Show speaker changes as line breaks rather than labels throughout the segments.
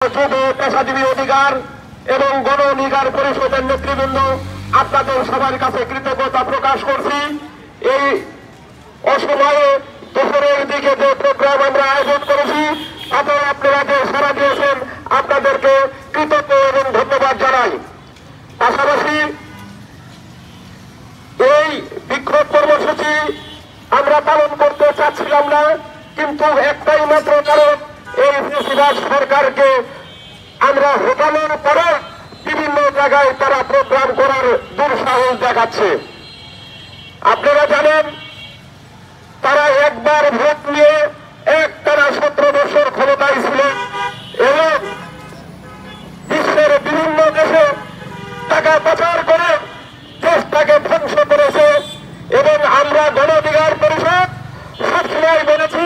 যুব পেশাজীবী অধিকার এবং গণ অধিকার পরিষদের নেতৃবৃন্দ আপনাদের সবার কাছে কৃতজ্ঞতা প্রকাশ করছি। এই অসময়ে দুপুরের দিকে যে প্রোগ্রাম আমরা আয়োজন করেছি তাতে আপনারা যে সাড়া দিয়েছেন আপনাদেরকে কৃতজ্ঞ এবং ধন্যবাদ জানাই। পাশাপাশি এই বিক্ষোভ কর্মসূচি আমরা পালন করতে চাচ্ছিলাম না, কিন্তু একটাই মাত্র কারণ এই ফ্যাসিবাদ সরকারকে আমরা হটানোর পরে বিভিন্ন জায়গায় তারা প্রোগ্রাম করার দুঃসাহস দেখাচ্ছে। আপনারা জানেন তারা একবার ভোট নিয়ে একটানা 17 বছর ক্ষমতায় ছিল এবং বিশ্বের বিভিন্ন দেশে টাকা পাচার করে দেশটাকে ধ্বংস করেছে। এবং আমরা গণ অধিকার পরিষদ সবসময় বলেছি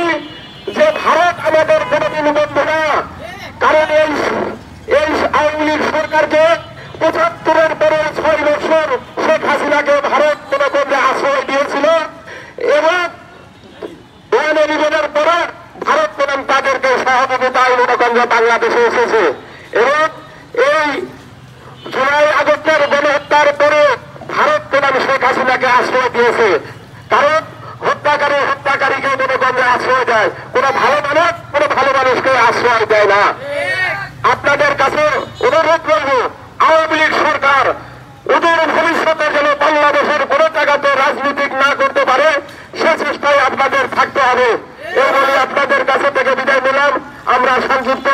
যে ভারত আমাদের কোনদিন বন্ধু না, কারণ এই আওয়ামী লীগ সরকারকে 75-এর পরে 6 বছর শেখ হাসিনাকে ভারত মনে করলে আশ্রয় দিয়েছিল এবং নিবেদনের পরে ভারত প্রধান তাদেরকে সহযোগিতায় মনে করেন বাংলাদেশে এসেছে এবং এই জুলাই আগস্টের গণহত্যার পরে ভারত প্রধান শেখ হাসিনাকে আশ্রয় দিয়েছে। কারণ হত্যাকারীকে মনে করেন আশ্রয় দেয়, কোনো ভালো মানুষকে আশ্রয় দেয় না। আপনাদের কাছে অনুরোধ করব, আওয়ামী লীগ সরকার ওদের ভবিষ্যতে যেন বাংলাদেশের কোনো জায়গাতে রাজনীতি না করতে পারে সে চেষ্টায় আপনাদের থাকতে হবে। এই বলে আপনাদের কাছে থেকে বিদায় নিলাম। আমরা সংযুক্ত